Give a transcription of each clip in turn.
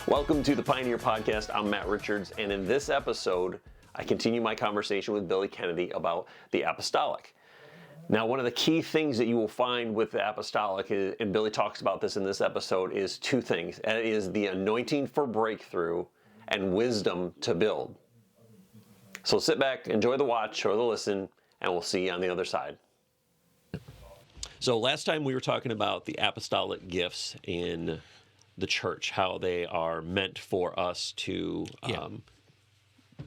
Welcome to the Pioneer Podcast. I'm Matt Richards, and in this episode, I continue my conversation with Billy Kennedy about the Apostolic. Now, one of the key things that you will find with the Apostolic, and Billy talks about this in this episode, is two things. It is the anointing for breakthrough and wisdom to build. So sit back, enjoy the watch or the listen, and we'll see you on the other side. So last time we were talking about the apostolic gifts in the church, how they are meant for us to,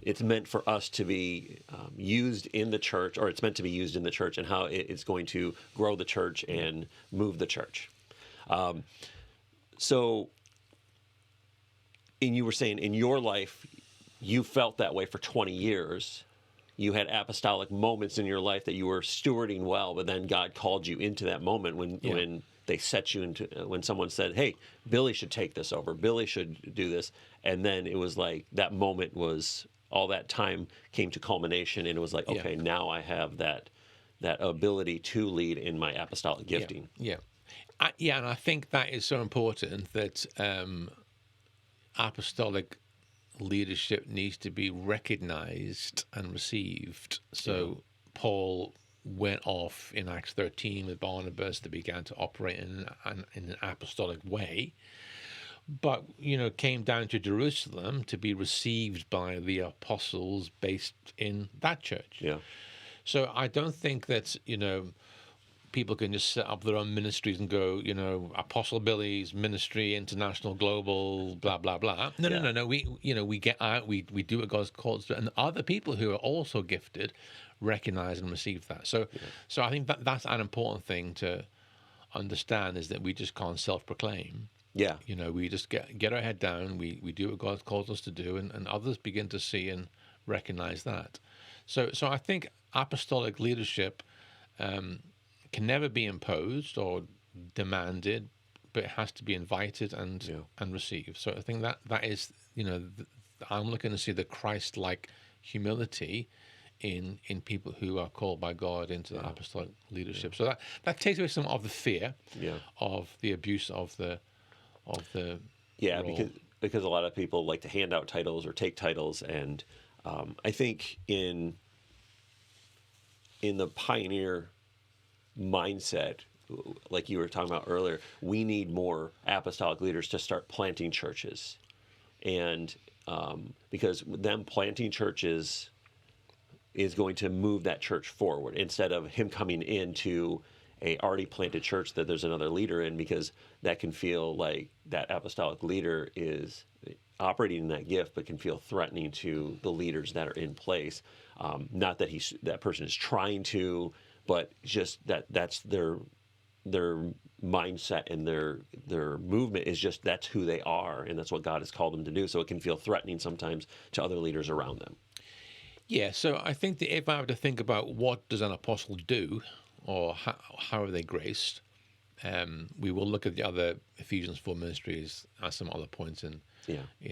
it's meant for us to be used in the church, or it's meant to be used in the church, and how it's going to grow the church and move the church. And you were saying in your life, you felt that way for 20 years. You had apostolic moments in your life that you were stewarding well, but then God called you into that moment when they set you into, when someone said, hey, Billy should take this over, Billy should do this. And then it was like that moment was, all that time came to culmination, and it was like, okay, now I have that ability to lead in my apostolic gifting. And I think that is so important, that apostolic leadership needs to be recognized and received. So Paul went off in Acts 13 with Barnabas. They began to operate in an apostolic way, but came down to Jerusalem to be received by the apostles based in that church. So I don't think that people can just set up their own ministries and go, Apostle Billy's ministry, international, global, blah blah blah. No. We get out, we do what God's called us to, and other people who are also gifted recognize and receive that. So I think that's an important thing to understand, is that we just can't self-proclaim. We just get our head down, we do what God calls us to do, and others begin to see and recognize that. So I think apostolic leadership can never be imposed or demanded, but it has to be invited and received. So I think that is, I'm looking to see the Christ-like humility in people who are called by God into the apostolic leadership. So that takes away some of the fear of the abuse of the role. because a lot of people like to hand out titles or take titles, and I think in the pioneer mindset, like you were talking about earlier, we need more apostolic leaders to start planting churches, and because them planting churches is going to move that church forward, instead of him coming into a already planted church that there's another leader in, because that can feel like that apostolic leader is operating in that gift, but can feel threatening to the leaders that are in place. Not that that person is trying to, but just that's their mindset, and their movement is just, that's who they are, and that's what God has called them to do. So it can feel threatening sometimes to other leaders around them. So I think that if I were to think about what does an apostle do, or how are they graced, we will look at the other Ephesians 4 ministries at some other points in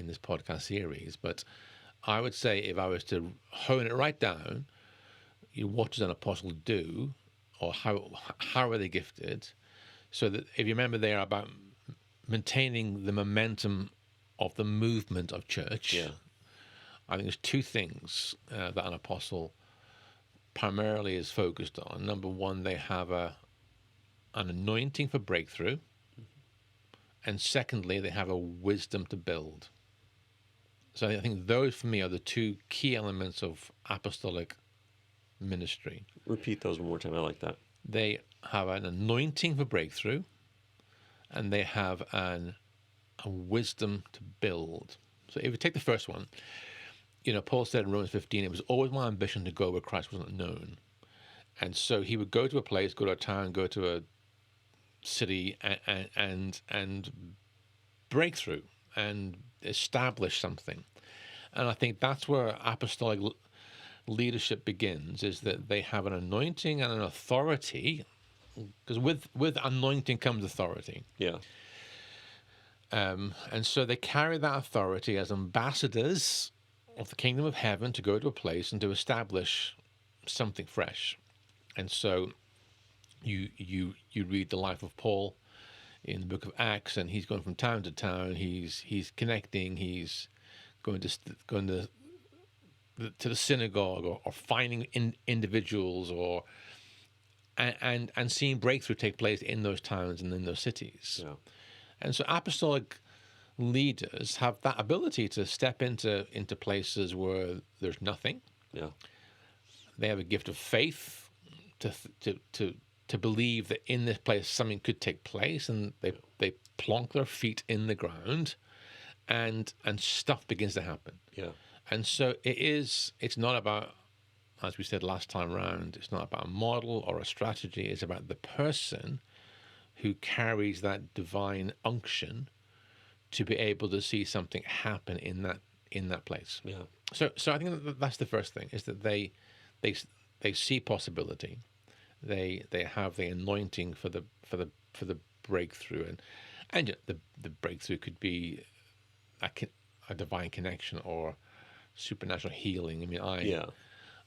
this podcast series. But I would say, if I was to hone it right down, what does an apostle do, or how are they gifted? So that, if you remember, they are about maintaining the momentum of the movement of church. I think there's two things that an apostle primarily is focused on. Number one, they have an anointing for breakthrough, and secondly, they have a wisdom to build. So I think those, for me, are the two key elements of apostolic ministry. Repeat those one more time. I like that. They have an anointing for breakthrough, and they have a wisdom to build. So if you take the first one, Paul said in Romans 15, it was always my ambition to go where Christ wasn't known. And so he would go to a place, go to a town, go to a city, and break through and establish something. And I think that's where apostolic leadership begins, is that they have an anointing and an authority, because with anointing comes authority. And so they carry that authority as ambassadors of the kingdom of heaven to go to a place and to establish something fresh. And so you read the life of Paul in the book of Acts, and he's going from town to town. He's connecting. He's going to the synagogue, or finding individuals, or and seeing breakthrough take place in those towns and in those cities. Yeah. And so apostolic leaders have that ability to step into places where there's nothing. Yeah. They have a gift of faith to believe that in this place something could take place, and they plonk their feet in the ground, and stuff begins to happen. Yeah. And so it's not about, as we said last time around, it's not about a model or a strategy. It's about the person who carries that divine unction to be able to see something happen in that place. Yeah. So I think that's the first thing, is that they see possibility. They have the anointing for the breakthrough, and the breakthrough could be a divine connection or supernatural healing. I mean,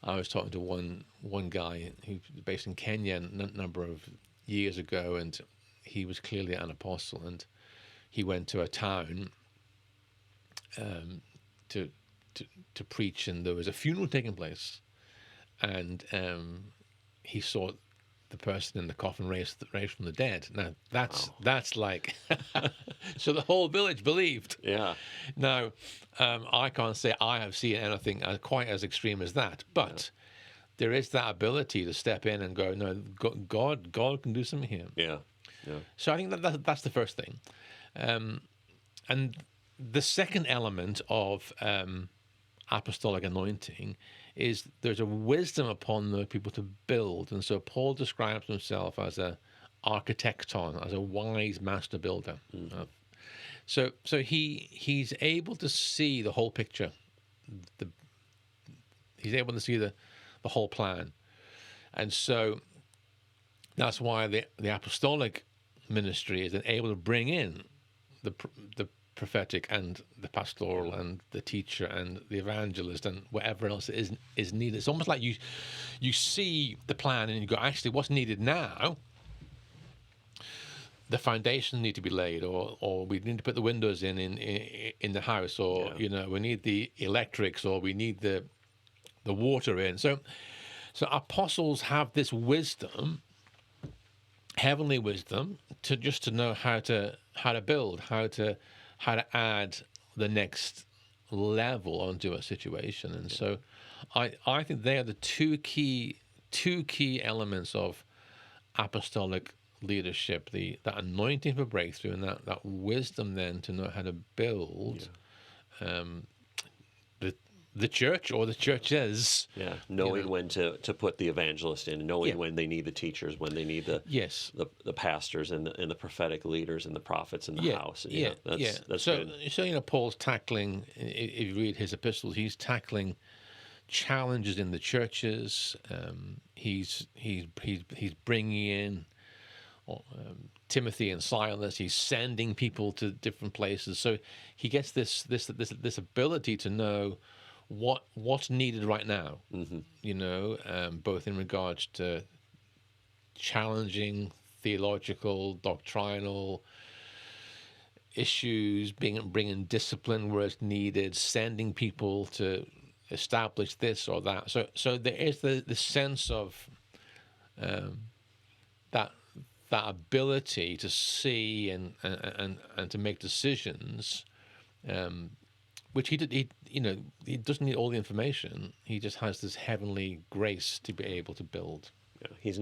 I was talking to one guy who's based in Kenya a number of years ago, and he was clearly an apostle, and he went to a town to preach, and there was a funeral taking place, and he saw the person in the coffin raised from the dead. Now that's like so the whole village believed. Yeah. Now I can't say I have seen anything quite as extreme as that, but there is that ability to step in and go, no, God can do something here. Yeah. Yeah. So I think that's the first thing, and the second element of apostolic anointing is there's a wisdom upon the people to build. And so Paul describes himself as a architecton, as a wise master builder. So he's able to see the whole picture. He's able to see the whole plan. And so that's why the apostolic ministry is then able to bring in the prophetic and the pastoral and the teacher and the evangelist and whatever else is needed. It's almost like you see the plan and you go, actually, what's needed now? The foundations need to be laid, or we need to put the windows in the house, or we need the electrics, or we need the water in. So apostles have this wisdom, heavenly wisdom, to know how to build, how to add the next level onto a situation. And so I think they are the two key elements of apostolic leadership, that anointing for breakthrough, and that wisdom then to know how to build the church or the churches. Yeah, knowing when to put the evangelist in, knowing when they need the teachers, when they need the pastors and the prophetic leaders and the prophets in the house. And, that's so good. So Paul's tackling. If you read his epistles, he's tackling challenges in the churches. He's bringing in Timothy and Silas. He's sending people to different places. So he gets this ability to know what's needed right now, both in regards to challenging theological, doctrinal issues, bringing discipline where it's needed, sending people to establish this or that. So there is the sense of that ability to see and to make decisions. Which he doesn't need all the information. He just has this heavenly grace to be able to build. Yeah, he's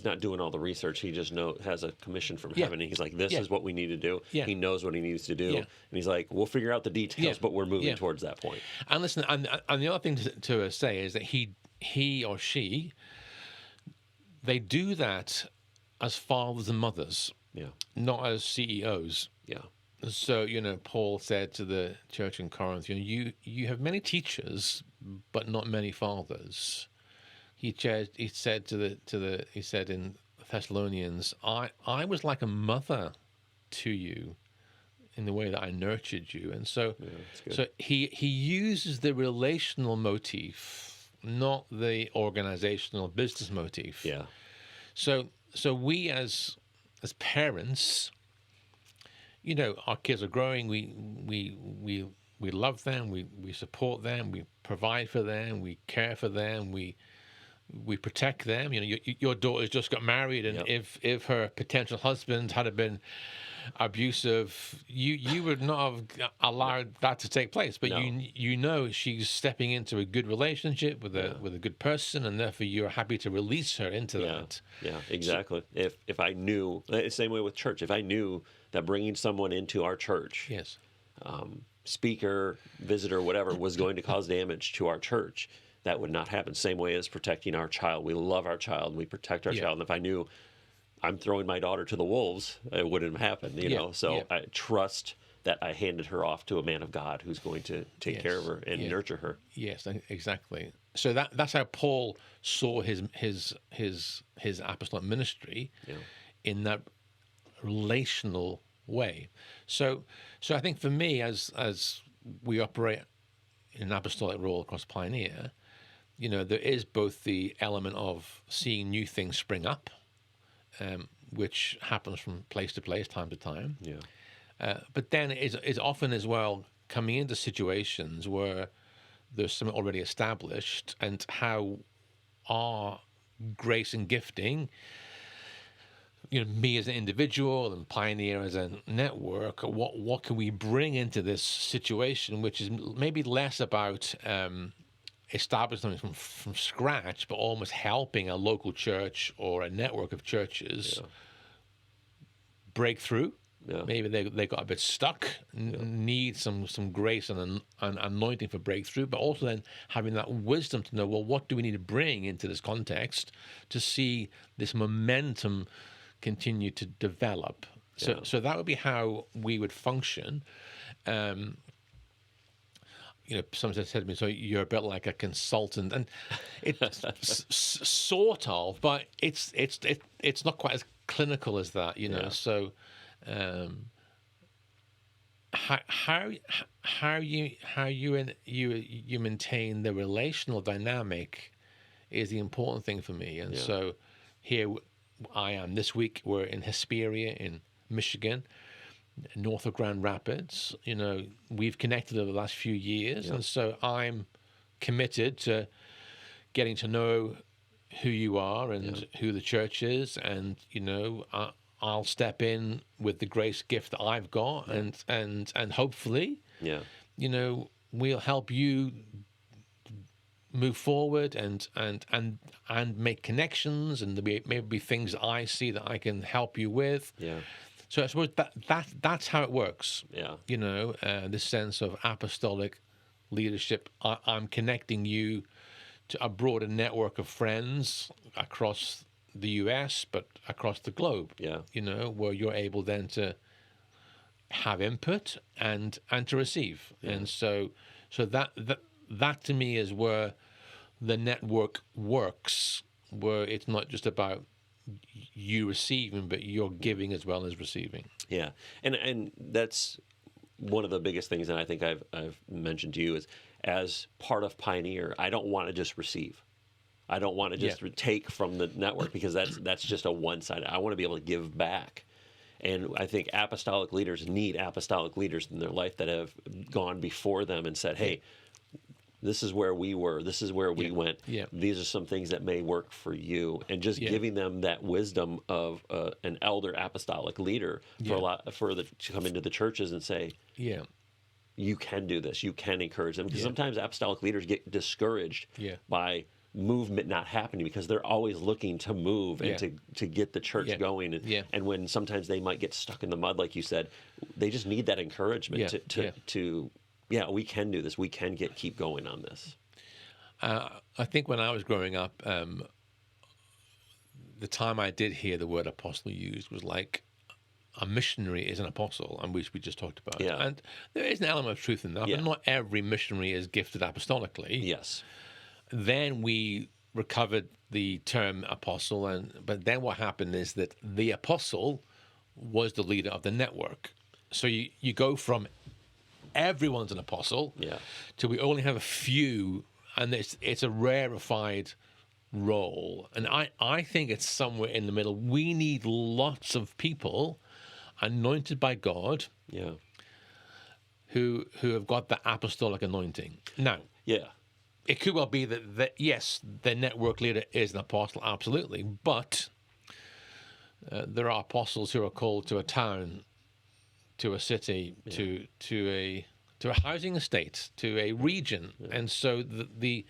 not doing all the research. He just has a commission from heaven, and he's like, "This is what we need to do." Yeah. He knows what he needs to do, and he's like, "We'll figure out the details, but we're moving towards that point." And listen, and the other thing to say is that he or she, they do that as fathers and mothers, not as CEOs. Yeah. So, Paul said to the church in Corinth, you have many teachers, but not many fathers. He said in Thessalonians, I was like a mother to you in the way that I nurtured you. And so he uses the relational motif, not the organizational business motif. Yeah. So we as parents, our kids are growing. We love them. We support them. We provide for them. We care for them. We protect them. Your daughter's just got married, and Yep. if her potential husband had been abusive, you would not have allowed that to take place. But No. she's stepping into a good relationship with a good person, and therefore you're happy to release her into that. Yeah, exactly. If I knew, same way with church, if I knew that bringing someone into our church, Yes. speaker, visitor, whatever, was going to cause damage to our church, that would not happen. Same way as protecting our child. We love our child and we protect our child. And if I knew I'm throwing my daughter to the wolves, it wouldn't happen, So I trust that I handed her off to a man of God who's going to take care of her and nurture her. Yes, exactly. So that's how Paul saw his apostolic ministry, in that relational way. So I think for me, as we operate in an apostolic role across Pioneer, there is both the element of seeing new things spring up, which happens from place to place, time to time. Yeah. But then it's often as well coming into situations where there's something already established, and how our grace and gifting, me as an individual and Pioneer as a network, what can we bring into this situation, which is maybe less about establishing something from scratch, but almost helping a local church or a network of churches break through. Yeah. Maybe they got a bit stuck, need some grace and anointing for breakthrough, but also then having that wisdom to know, well, what do we need to bring into this context to see this momentum continue to develop? So that would be how we would function. Someone said to me, so you're a bit like a consultant, and it's sort of, but it's not quite as clinical as that, So, how you maintain the relational dynamic is the important thing for me, and so here I am. This week we're in Hesperia in Michigan, north of Grand Rapids. We've connected over the last few years, and so I'm committed to getting to know who you are and who the church is, and I'll step in with the grace gift that I've got, and hopefully, we'll help you move forward and make connections, and there'll be maybe things I see that I can help you with. Yeah. So I suppose that's how it works. Yeah. This sense of apostolic leadership. I'm connecting you to a broader network of friends across the US, but across the globe. Yeah. Where you're able then to have input and to receive. Yeah. And so that to me is where the network works, where it's not just about you receiving, but you're giving as well as receiving. Yeah, and that's one of the biggest things that I think I've mentioned to you is, as part of Pioneer, I don't want to just receive. I don't want to just take from the network, because that's just a one-sided. I want to be able to give back. And I think apostolic leaders need apostolic leaders in their life that have gone before them and said, hey, this is where we were. This is where we went. Yeah. These are some things that may work for you, and just giving them that wisdom of an elder apostolic leader to come into the churches and say, you can do this. You can encourage them, because sometimes apostolic leaders get discouraged by movement not happening, because they're always looking to move and to get the church going. And when sometimes they might get stuck in the mud, like you said, they just need that encouragement to we can do this. We can keep going on this. I think when I was growing up, the time I did hear the word apostle used was like a missionary is an apostle, and which we just talked about. Yeah. And there is an element of truth in that, but not every missionary is gifted apostolically. Yes. Then we recovered the term apostle, but then what happened is that the apostle was the leader of the network. So you go from everyone's an apostle to we only have a few, and it's a rarefied role. And I think it's somewhere in the middle. We need lots of people anointed by God Yeah. who have got the apostolic anointing. Now, Yeah. it could well be that yes, the network leader is an apostle, absolutely, but there are apostles who are called to a town, to a city, to a housing estate, to a region, and so the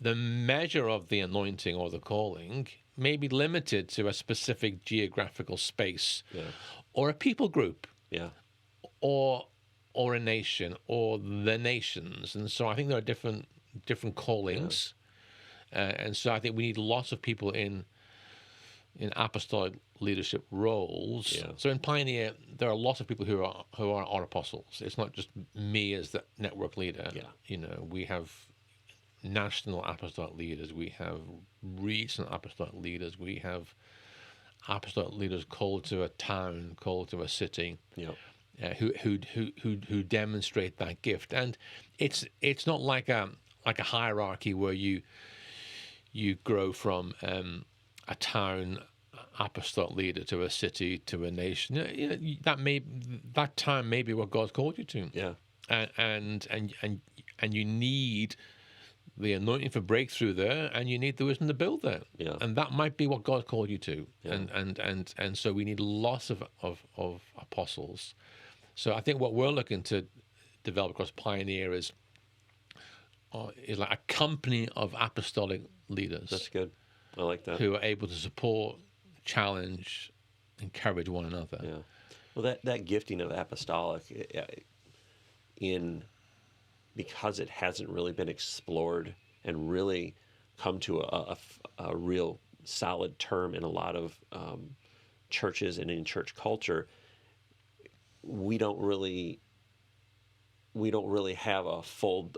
measure of the anointing or the calling may be limited to a specific geographical space, or a people group, or a nation, or the nations, and so I think there are different callings, and so I think we need lots of people in apostolic leadership roles. Yeah. So in Pioneer, there are lots of people who are apostles. It's not just me as the network leader. Yeah. You know, we have national apostolic leaders, we have regional apostolic leaders, we have apostolic leaders called to a town, called to a city, who demonstrate that gift. And it's not like a hierarchy where you grow from a town apostolic leader to a city to a nation. You know, that time may be what God's called you to. Yeah. And you need the anointing for breakthrough there, and you need the wisdom to build there. Yeah. And that might be what God called you to. Yeah. And so we need lots of apostles. So I think what we're looking to develop across Pioneer is like a company of apostolic leaders. That's good. I like that. Who are able to support, challenge, encourage one another. Yeah. Well, that gifting of apostolic, because it hasn't really been explored and really come to a real solid term in a lot of churches and in church culture, we don't really have a full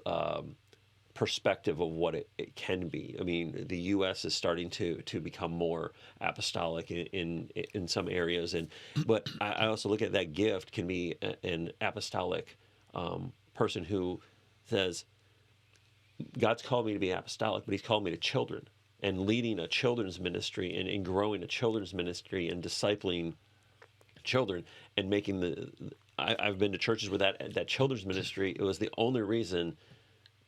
perspective of what it can be. I mean, the U.S. is starting to become more apostolic in some areas, but I also look at that gift can be an apostolic person who says, God's called me to be apostolic, but He's called me to children, and leading a children's ministry and growing a children's ministry and discipling children and making I've been to churches where that children's ministry, it was the only reason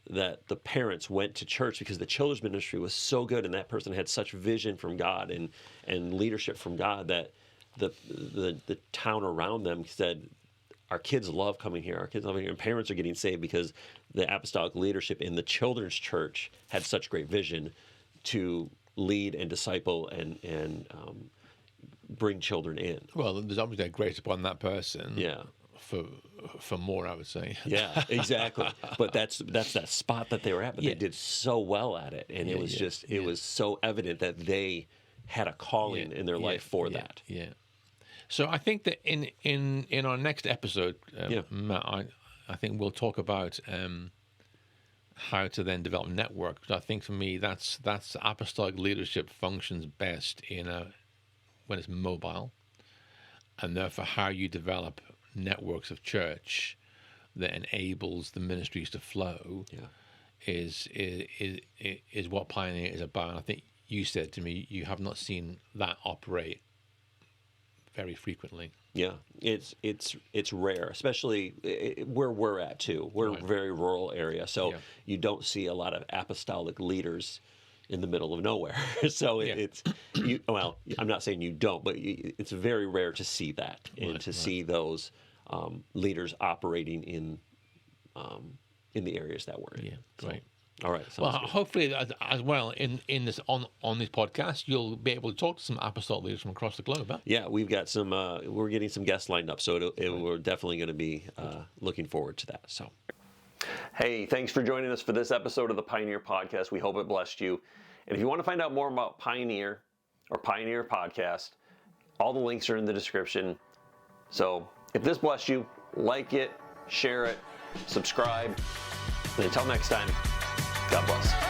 that the parents went to church, because the children's ministry was so good and that person had such vision from God and leadership from God that the town around them said, our kids love coming here. Our kids love coming here. And parents are getting saved because the apostolic leadership in the children's church had such great vision to lead and disciple and bring children in. Well, there's obviously a grace upon that person. Yeah. For more, I would say. Yeah, exactly. But that's that spot that they were at. But they did so well at it, and it was so evident that they had a calling in their life for that. Yeah. So I think that in our next episode, Matt, I think we'll talk about how to then develop networks. I think for me, that's apostolic leadership functions best when it's mobile, and therefore how you develop networks of church that enables the ministries to flow is what Pioneer is about. I think you said to me you have not seen that operate very frequently. Yeah, it's rare, especially where we're at too. We're a very rural area, so you don't see a lot of apostolic leaders in the middle of nowhere. So it's well, I'm not saying you don't, but it's very rare to see that and see those leaders operating in the areas that we're in. Yeah, great. All right. Well, hopefully, as well, in this on this podcast, you'll be able to talk to some apostolic leaders from across the globe. Huh? Yeah, we've got some. We're getting some guests lined up, so we're definitely going to be looking forward to that. So, hey, thanks for joining us for this episode of the Pioneer Podcast. We hope it blessed you. And if you want to find out more about Pioneer or Pioneer Podcast, all the links are in the description. So, if this blessed you, like it, share it, subscribe, and until next time. God bless.